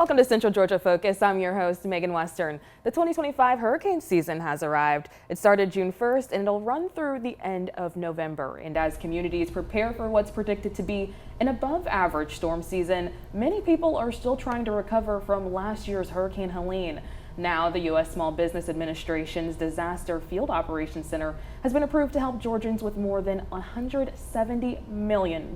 Welcome to Central Georgia Focus. I'm your host, Megan Western. The 2025 hurricane season has arrived. It started June 1st and it'll run through the end of November. And as communities prepare for what's predicted to be an above average storm season, many people are still trying to recover from last year's Hurricane Helene. Now, the U.S. Small Business Administration's Disaster Field Operations Center has been approved to help Georgians with more than $170 million.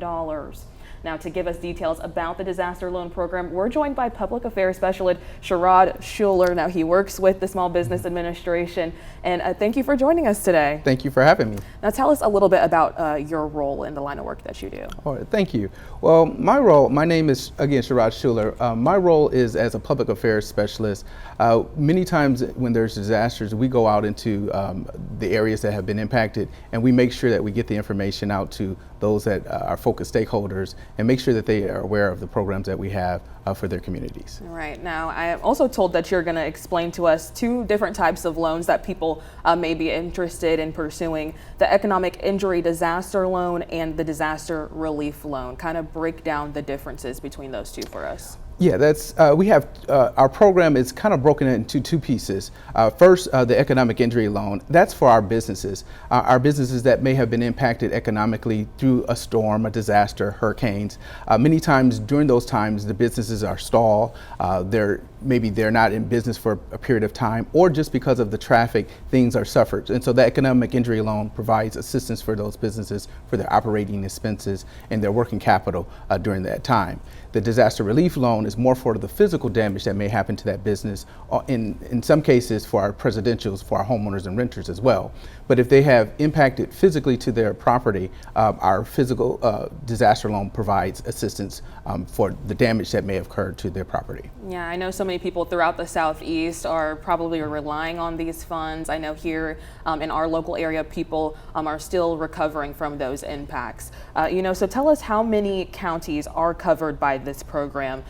Now, to give us details about the disaster loan program, we're joined by Public Affairs Specialist Sherrod Schuler. Now, he works with the Small Business Administration, and thank you for joining us today. Thank you for having me. Now, tell us a little bit about your role in the line of work that you do. All right, thank you. Well, my name is, again, Sherrod Schuler. My role is as a Public Affairs Specialist. Many times when there's disasters, we go out into the areas that have been impacted, and we make sure that we get the information out to those that are focused stakeholders and make sure that they are aware of the programs that we have for their communities. Right. Now, I am also told that you're going to explain to us two different types of loans that people may be interested in pursuing: the Economic Injury Disaster Loan and the Disaster Relief Loan. Kind of break down the differences between those two for us. Yeah, that's we have our program is kind of broken into two pieces. First, the economic injury loan. That's for our businesses that may have been impacted economically through a storm, a disaster, hurricanes. Many times during those times, the businesses are stalled. Maybe they're not in business for a period of time, or just because of the traffic, things are suffered. And so the economic injury loan provides assistance for those businesses for their operating expenses and their working capital during that time. The disaster relief loan is more for the physical damage that may happen to that business, in some cases for our residentials, for our homeowners and renters as well. But if they have impacted physically to their property, our physical disaster loan provides assistance for the damage that may have occurred to their property. Yeah, I know so many people throughout the Southeast are probably relying on these funds. I know here in our local area, people are still recovering from those impacts. So tell us how many counties are covered by this program,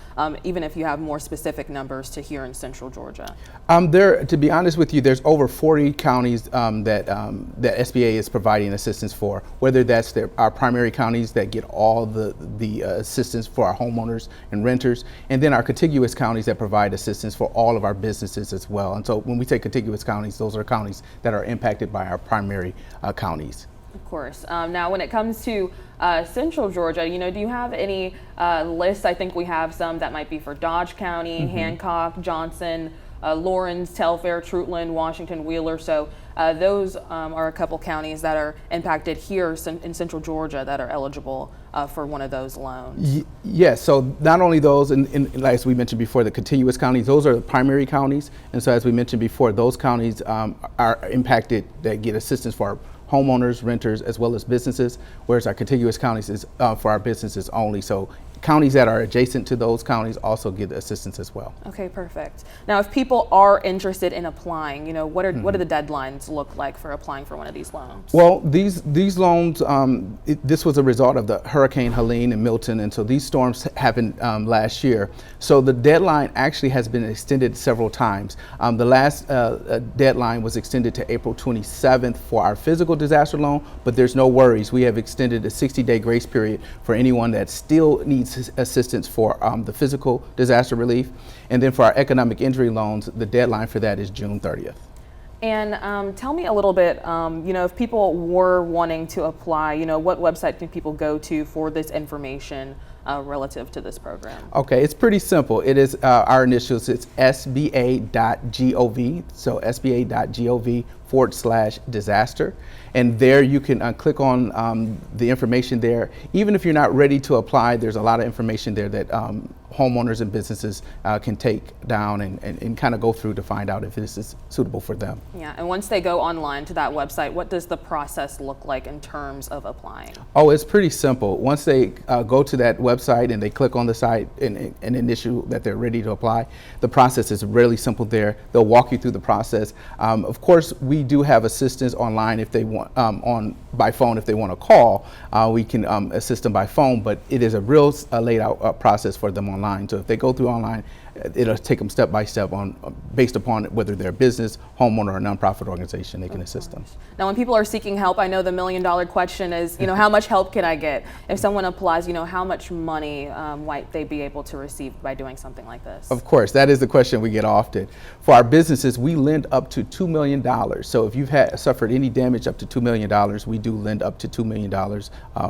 even if you have more specific numbers to here in Central Georgia. To be honest with you, there's over 40 counties that SBA is providing assistance for, whether that's our primary counties that get all the assistance for our homeowners and renters, and then our contiguous counties that provide assistance for all of our businesses as well. And so when we say contiguous counties, those are counties that are impacted by our primary counties. Of course. Now, when it comes to Central Georgia, do you have any lists? I think we have some that might be for Dodge County, Hancock, Johnson, Lawrence, Telfair, Trutland, Washington, Wheeler. So those are a couple counties that are impacted here in Central Georgia that are eligible for one of those loans. Yes, so not only those, and as we mentioned before, the contiguous counties, those are the primary counties. And so as we mentioned before, those counties are impacted that get assistance for our homeowners, renters, as well as businesses, whereas our contiguous counties is for our businesses only. So counties that are adjacent to those counties also get assistance as well. Okay, perfect. Now, if people are interested in applying, what do the deadlines look like for applying for one of these loans? Well, these loans, this was a result of the Hurricane Helene and Milton, and so these storms happened last year. So the deadline actually has been extended several times. The last deadline was extended to April 27th for our physical disaster loan, but there's no worries. We have extended a 60-day grace period for anyone that still needs assistance for the physical disaster relief. And then for our economic injury loans, the deadline for that is June 30th. And tell me a little bit, if people were wanting to apply, what website can people go to for this information relative to this program? Okay, it's pretty simple. It is our initials. It's sba.gov. So sba.gov/disaster. And there you can click on the information there. Even if you're not ready to apply, there's a lot of information there that homeowners and businesses can take down and kind of go through to find out if this is suitable for them. Yeah, and once they go online to that website, what does the process look like in terms of applying? Oh, it's pretty simple. Once they go to that website and they click on the site and initial that they're ready to apply, the process is really simple there. They'll walk you through the process. Of course, we do have assistance online if they want, by phone if they want to call. We can assist them by phone, but it is a real laid out process for them online. So if they go through online it'll take them step by step on based upon whether they're a business, homeowner, or nonprofit organization. They can assist them. Now, when people are seeking help, I know the million-dollar question is, how much help can I get? If someone applies, how much money might they be able to receive by doing something like this? Of course, that is the question we get often. For our businesses, we lend up to $2 million. So if you've suffered any damage up to $2 million, we do lend up to $2 million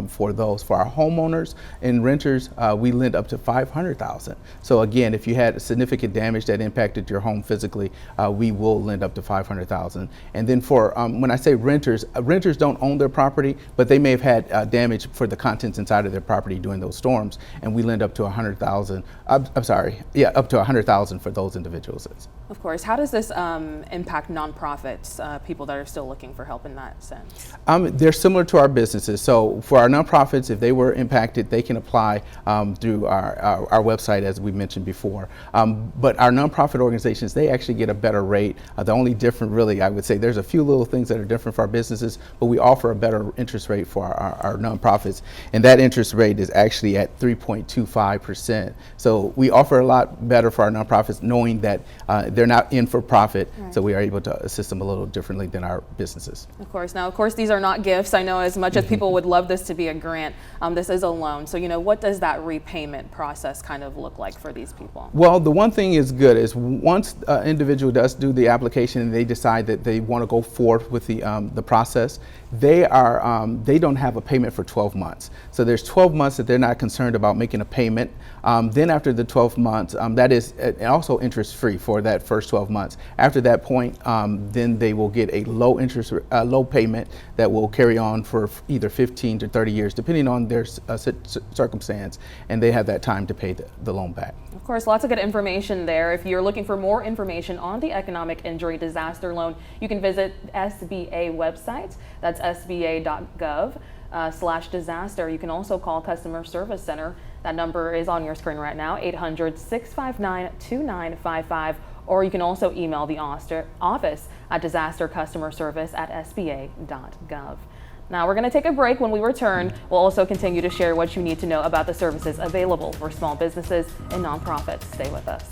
for those. For our homeowners and renters, we lend up to $500,000. So again, if you had significant damage that impacted your home physically, we will lend up to $500,000. And then for when I say renters, renters don't own their property, but they may have had damage for the contents inside of their property during those storms, and we lend up to $100,000. Up to $100,000 for those individuals. Of course. How does this impact nonprofits, people that are still looking for help in that sense? They're similar to our businesses. So for our nonprofits, if they were impacted, they can apply through our website, as we mentioned before. But our nonprofit organizations, they actually get a better rate. The only different, really, I would say, there's a few little things that are different for our businesses, but we offer a better interest rate for our nonprofits, and that interest rate is actually at 3.25%. So we offer a lot better for our nonprofits, knowing that they're not in for profit, right. So we are able to assist them a little differently than our businesses. Of course. Now, of course, these are not gifts. I know as much as people would love this to be a grant, this is a loan. So, what does that repayment process kind of look like for these people? Well, the one thing is good is once an individual does do the application and they decide that they want to go forth with the process, they don't have a payment for 12 months. So there's 12 months that they're not concerned about making a payment. Then after the 12 months, that is also interest free for that first 12 months. After that point, then they will get a low payment that will carry on for either 15 to 30 years, depending on their circumstance, and they have that time to pay the loan back. Of course, lots of good information there. If you're looking for more information on the Economic Injury Disaster Loan, you can visit SBA website. That's sba.gov/disaster. You can also call Customer Service Center. That number is on your screen right now, 800-659-2955. Or you can also email the office at disastercustomerservice@sba.gov. Now we're going to take a break. When we return, we'll also continue to share what you need to know about the services available for small businesses and nonprofits. Stay with us.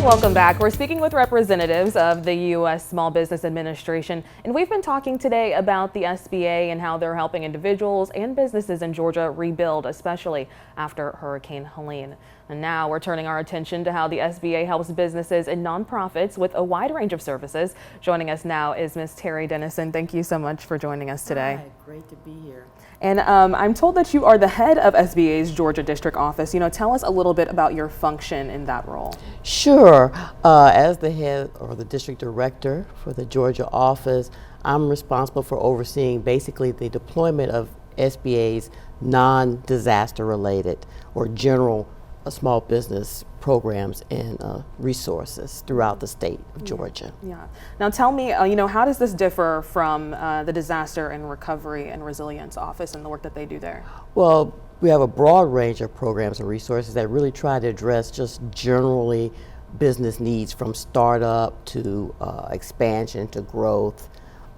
Welcome back. We're speaking with representatives of the U.S. Small Business Administration, and we've been talking today about the SBA and how they're helping individuals and businesses in Georgia rebuild, especially after Hurricane Helene. And now we're turning our attention to how the SBA helps businesses and nonprofits with a wide range of services. Joining us now is Ms. Terry Dennison. Thank you so much for joining us today. Hi, great to be here. And I'm told that you are the head of SBA's Georgia District Office. Tell us a little bit about your function in that role. Sure. As the head or the district director for the Georgia office, I'm responsible for overseeing basically the deployment of SBA's non-disaster related or general small business programs and resources throughout the state of Georgia. Yeah. Now tell me, how does this differ from the Disaster and Recovery and Resilience Office and the work that they do there? Well, we have a broad range of programs and resources that really try to address just generally business needs, from startup to expansion to growth,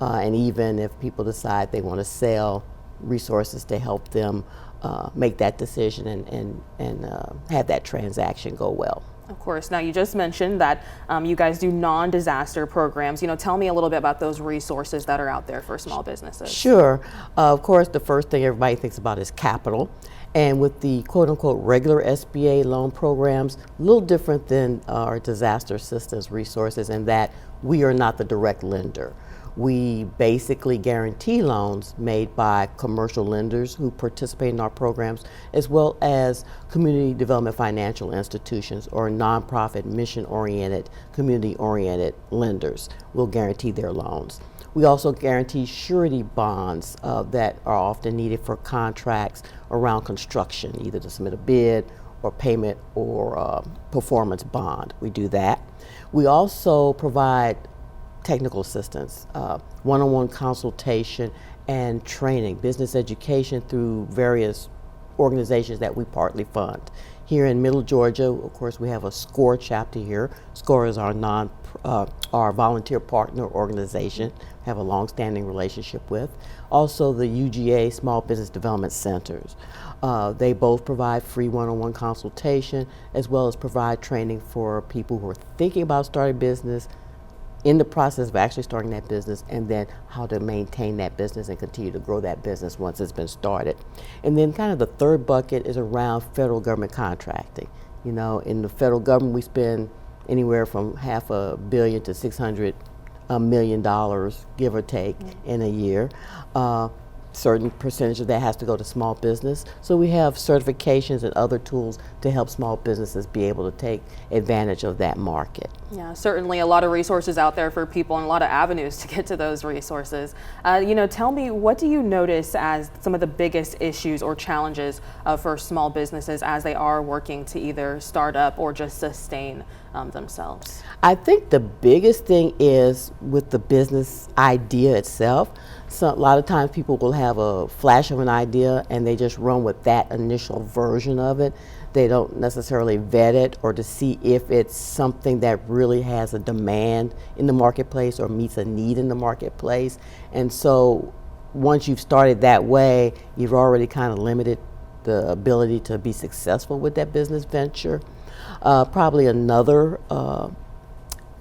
and even if people decide they want to sell, resources to help them make that decision and have that transaction go well. Of course. Now, you just mentioned that you guys do non-disaster programs. Tell me a little bit about those resources that are out there for small businesses. Sure. Of course, the first thing everybody thinks about is capital. And with the quote-unquote regular SBA loan programs, a little different than our disaster assistance resources in that we are not the direct lender. We basically guarantee loans made by commercial lenders who participate in our programs, as well as community development financial institutions or nonprofit, mission-oriented, community-oriented lenders will guarantee their loans. We also guarantee surety bonds that are often needed for contracts around construction, either to submit a bid or payment or performance bond. We do that. We also provide technical assistance, one-on-one consultation and training, business education through various organizations that we partly fund Here in Middle Georgia, of course, we have a SCORE chapter here. SCORE is our volunteer partner organization, have a long-standing relationship with. Also, the UGA Small Business Development Centers. They both provide free one-on-one consultation, as well as provide training for people who are thinking about starting a business, in the process of actually starting that business, and then how to maintain that business and continue to grow that business once it's been started. And then kind of the third bucket is around federal government contracting. You know, in the federal government, we spend anywhere from $500 million to $600 million, give or take, in a year. Certain percentage of that has to go to small business. So we have certifications and other tools to help small businesses be able to take advantage of that market. Yeah, certainly a lot of resources out there for people and a lot of avenues to get to those resources. You know, tell me, what do you notice as some of the biggest issues or challenges for small businesses as they are working to either start up or just sustain themselves? I think the biggest thing is with the business idea itself. So a lot of times people will have a flash of an idea and they just run with that initial version of it. They don't necessarily vet it or to see if it's something that really has a demand in the marketplace or meets a need in the marketplace. And so once you've started that way, you've already kind of limited the ability to be successful with that business venture. Probably another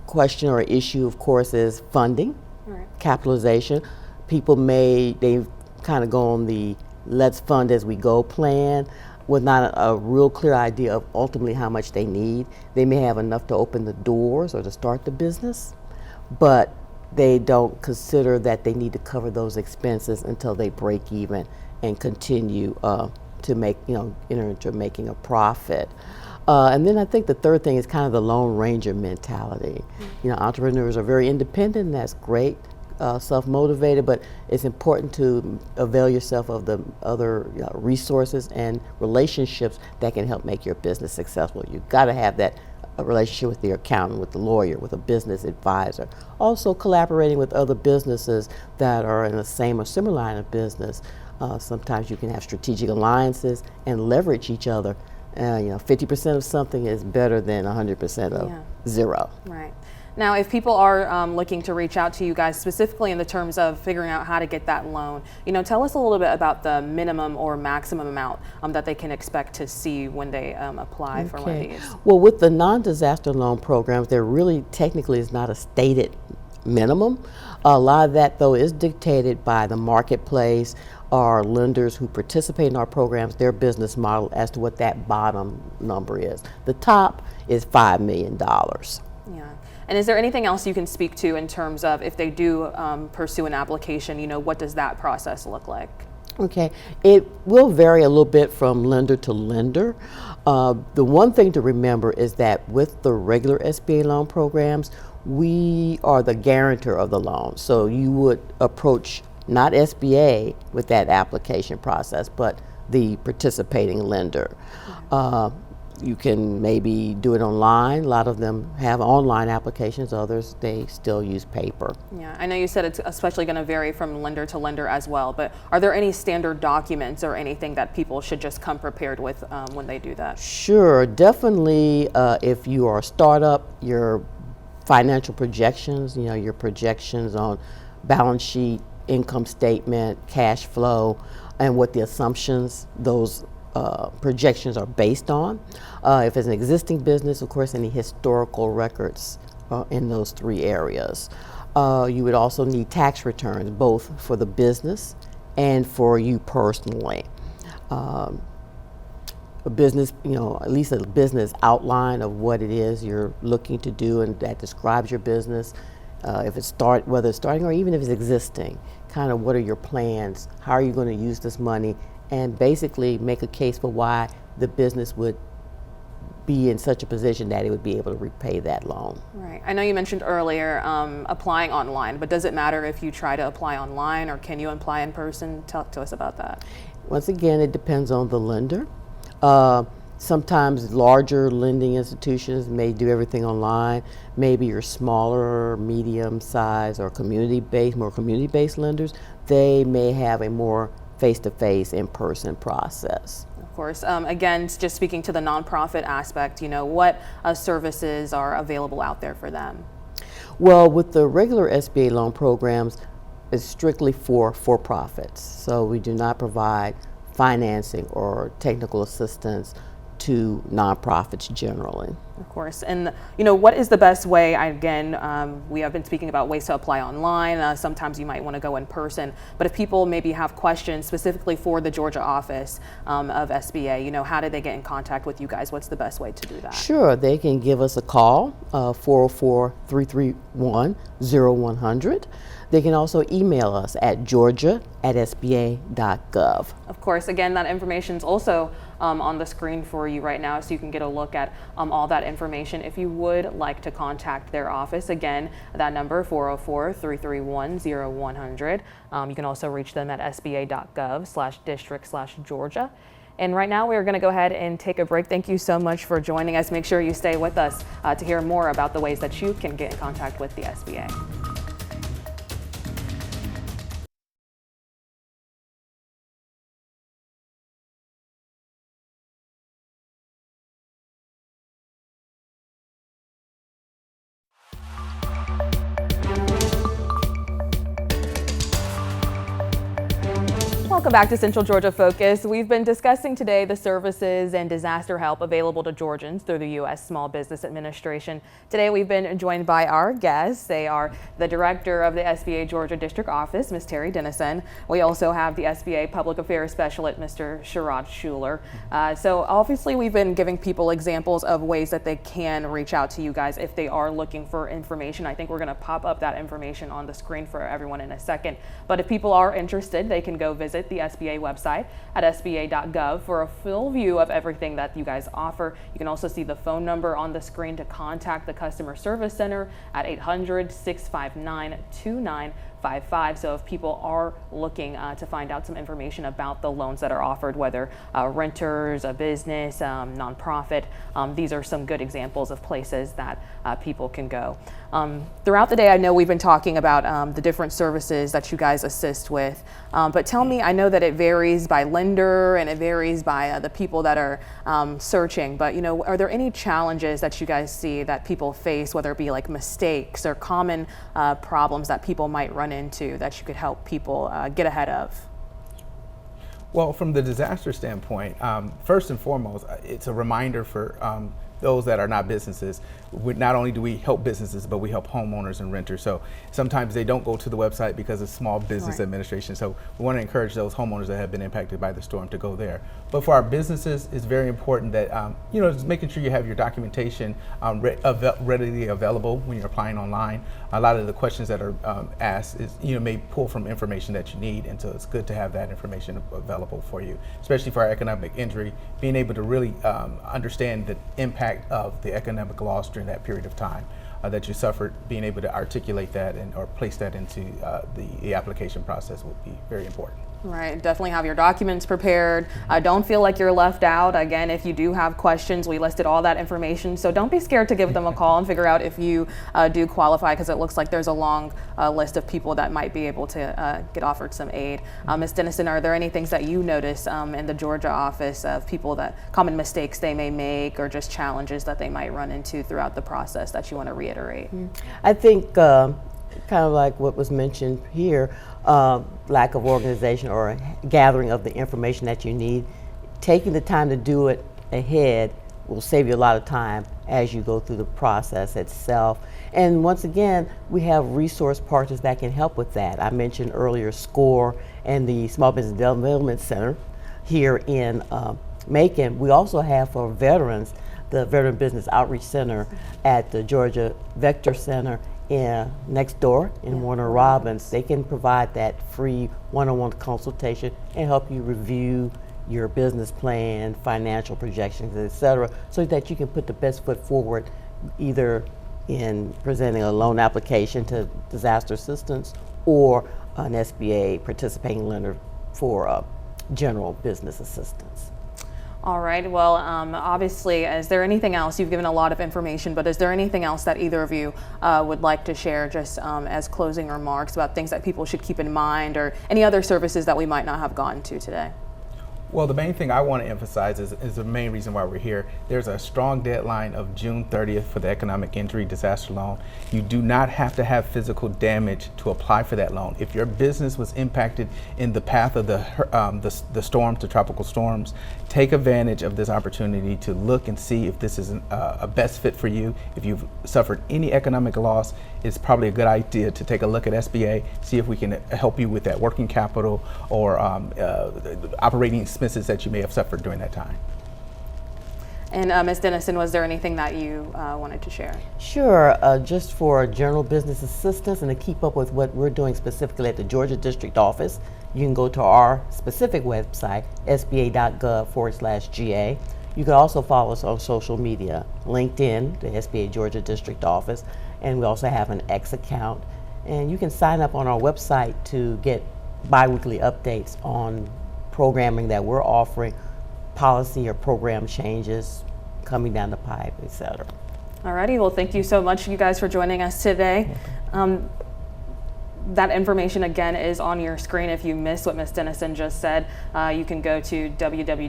question or issue, of course, is funding, capitalization. People they've kind of go on the let's fund as we go plan with not a real clear idea of ultimately how much they need. They may have enough to open the doors or to start the business, but they don't consider that they need to cover those expenses until they break even and continue to make, enter into making a profit. And then I think the third thing is kind of the Lone Ranger mentality. You know, entrepreneurs are very independent, and that's great. Self-motivated, but it's important to avail yourself of the other resources and relationships that can help make your business successful. You've got to have that relationship with the accountant, with the lawyer, with a business advisor. Also collaborating with other businesses that are in the same or similar line of business. Sometimes you can have strategic alliances and leverage each other. 50% of something is better than 100% of zero. Right. Now, if people are looking to reach out to you guys specifically in the terms of figuring out how to get that loan, tell us a little bit about the minimum or maximum amount that they can expect to see when they apply for one of these. Well, with the non-disaster loan programs, there really technically is not a stated minimum. A lot of that, though, is dictated by the marketplace or lenders who participate in our programs, their business model as to what that bottom number is. The top is $5 million. Yeah. And is there anything else you can speak to in terms of if they do pursue an application, what does that process look like? Okay, it will vary a little bit from lender to lender. The one thing to remember is that with the regular SBA loan programs, we are the guarantor of the loan. So you would approach not SBA with that application process, but the participating lender. You can maybe do it online. A lot of them have online applications. Others, they still use paper. Yeah, I know you said it's especially going to vary from lender to lender as well, but are there any standard documents or anything that people should just come prepared with when they do that? Sure, definitely. If you are a startup, your financial projections, your projections on balance sheet, income statement, cash flow, and what the assumptions those projections are based on. If it's an existing business, of course, any historical records in those three areas. You would also need tax returns, both for the business and for you personally. A business, at least a business outline of what it is you're looking to do and that describes your business. If it's whether it's starting or even if it's existing, kind of what are your plans? How are you going to use this money? And basically make a case for why the business would be in such a position that it would be able to repay that loan. Right. I know you mentioned earlier applying online, but does it matter if you try to apply online or can you apply in person? Talk to us about that. Once again, it depends on the lender. Sometimes larger lending institutions may do everything online. Maybe your smaller, medium size or more community-based lenders, they may have a more face-to-face, in-person process. Of course. Again, just speaking to the nonprofit aspect, what services are available out there for them? Well, with the regular SBA loan programs, it's strictly for profits. So we do not provide financing or technical assistance to nonprofits generally. Of course. And, what is the best way? Again, we have been speaking about ways to apply online. Sometimes you might want to go in person. But if people maybe have questions specifically for the Georgia office of SBA, how do they get in contact with you guys? What's the best way to do that? Sure, they can give us a call, 404-331-0100. They can also email us at georgia@sba.gov. Of course, again, that information is also on the screen for you right now, so you can get a look at all that information. If you would like to contact their office, again, that number 404-331-0100. You can also reach them at sba.gov/district/Georgia. And right now we're going to go ahead and take a break. Thank you so much for joining us. Make sure you stay with us to hear more about the ways that you can get in contact with the SBA. Welcome back to Central Georgia Focus. We've been discussing today the services and disaster help available to Georgians through the U.S. Small Business Administration. Today we've been joined by our guests. They are the director of the SBA Georgia District Office, Ms. Terry Dennison. We also have the SBA Public Affairs Specialist, Mr. Sherrod Schuler. So obviously we've been giving people examples of ways that they can reach out to you guys if they are looking for information. I think we're going to pop up that information on the screen for everyone in a second. But if people are interested, they can go visit the SBA website at sba.gov for a full view of everything that you guys offer. You can also see the phone number on the screen to contact the Customer Service Center at 800-659-2955. So if people are looking to find out some information about the loans that are offered, whether renters, a business, nonprofit, these are some good examples of places that people can go. Throughout the day, I know we've been talking about the different services that you guys assist with, but tell me, I know that it varies by lender and it varies by the people that are searching, but are there any challenges that you guys see that people face, whether it be like mistakes or common problems that people might run into that you could help people get ahead of? Well, from the disaster standpoint, first and foremost, it's a reminder for those that are not businesses. Not only do we help businesses, but we help homeowners and renters. So sometimes they don't go to the website because of Small Business Administration. So we want to encourage those homeowners that have been impacted by the storm to go there. But for our businesses, it's very important that, just making sure you have your documentation readily available when you're applying online. A lot of the questions that are asked is, may pull from information that you need. And so it's good to have that information available for you, especially for our economic injury, being able to really understand the impact of the economic loss during that period of time that you suffered. Being able to articulate that or place that into the application process would be very important. Right, definitely have your documents prepared. Don't feel like you're left out. Again, if you do have questions, we listed all that information. So don't be scared to give them a call and figure out if you do qualify, because it looks like there's a long list of people that might be able to get offered some aid. Ms. Dennison, are there any things that you notice in the Georgia office of people common mistakes they may make or just challenges that they might run into throughout the process that you want to reiterate? I think kind of like what was mentioned here, lack of organization or gathering of the information that you need. Taking the time to do it ahead will save you a lot of time as you go through the process itself. And once again, we have resource partners that can help with that. I mentioned earlier SCORE and the Small Business Development Center here in Macon. We also have for veterans, the Veteran Business Outreach Center at the Georgia Vector Center next door in Warner Robins. They can provide that free one-on-one consultation and help you review your business plan, financial projections, etc., so that you can put the best foot forward either in presenting a loan application to disaster assistance or an SBA participating lender for general business assistance. All right, well, obviously, is there anything else? You've given a lot of information, but is there anything else that either of you would like to share just as closing remarks about things that people should keep in mind or any other services that we might not have gotten to today? Well, the main thing I want to emphasize is the main reason why we're here. There's a strong deadline of June 30th for the economic injury disaster loan. You do not have to have physical damage to apply for that loan. If your business was impacted in the path of the storms, the tropical storms, take advantage of this opportunity to look and see if this is a best fit for you. If you've suffered any economic loss, it's probably a good idea to take a look at SBA, see if we can help you with that working capital or operating expenses that you may have suffered during that time. And Ms. Dennison, was there anything that you wanted to share? Sure, just for general business assistance and to keep up with what we're doing specifically at the Georgia District Office, you can go to our specific website, sba.gov/GA. You can also follow us on social media, LinkedIn, the SBA Georgia District Office, and we also have an X account. And you can sign up on our website to get bi-weekly updates on programming that we're offering, policy or program changes coming down the pipe, et cetera. Alrighty, well, thank you so much, you guys, for joining us today. That information again is on your screen. If you missed what Ms. Dennison just said, you can go to www.sba.gov.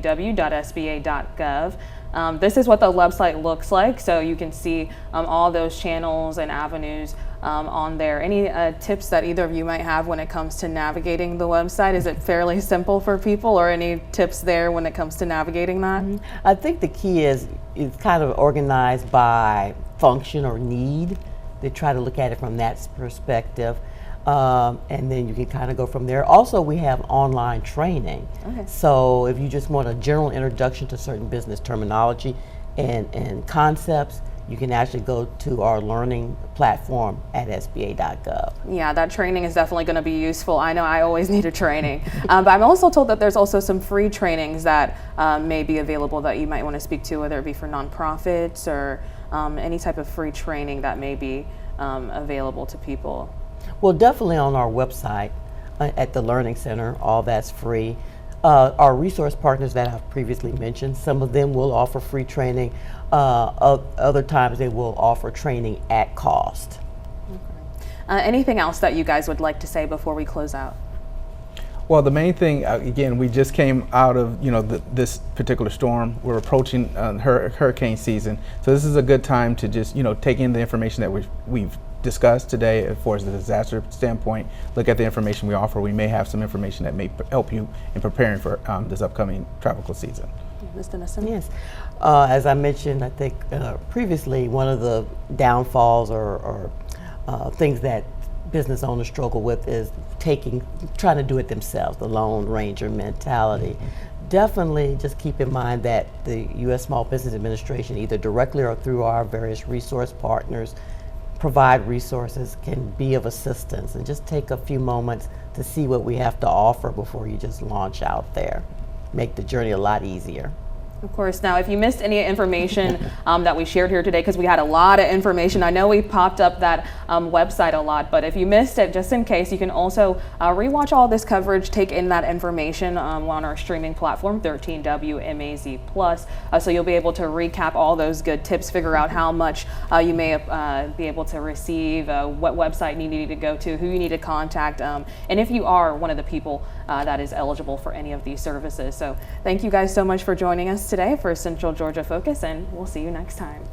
This is what the website looks like, so you can see all those channels and avenues on there. Any tips that either of you might have when it comes to navigating the website? Is it fairly simple for people, or any tips there when it comes to navigating that? I think the key is it's kind of organized by function or need. They try to look at it from that perspective. And then you can kind of go from there. Also, we have online training. Okay. So if you just want a general introduction to certain business terminology and concepts, you can actually go to our learning platform at sba.gov. Yeah, that training is definitely going to be useful. I know I always need a training. But I'm also told that there's also some free trainings that may be available that you might want to speak to, whether it be for nonprofits or any type of free training that may be available to people. Well, definitely on our website at the Learning Center, all that's free. Our resource partners that I've previously mentioned, some of them will offer free training. Other times they will offer training at cost. Okay. Anything else that you guys would like to say before we close out? Well, the main thing, again, we just came out of this particular storm. We're approaching hurricane season, so this is a good time to just take in the information that we've discussed today as far as the disaster standpoint. Look at the information we offer. We may have some information that may help you in preparing for this upcoming tropical season. Ms. Dennison? Yes. As I mentioned, I think previously, one of the downfalls or things that business owners struggle with is trying to do it themselves, the Lone Ranger mentality. Definitely just keep in mind that the U.S. Small Business Administration, either directly or through our various resource partners, provide resources, can be of assistance, and just take a few moments to see what we have to offer before you just launch out there. Make the journey a lot easier. Of course. Now, if you missed any information that we shared here today, because we had a lot of information, I know we popped up that website a lot, but if you missed it, just in case, you can also rewatch all this coverage, take in that information on our streaming platform, 13WMAZ+. So you'll be able to recap all those good tips, figure out how much you may be able to receive, what website you need to go to, who you need to contact, and if you are one of the people that is eligible for any of these services. So thank you guys so much for joining us today for Central Georgia Focus, and we'll see you next time.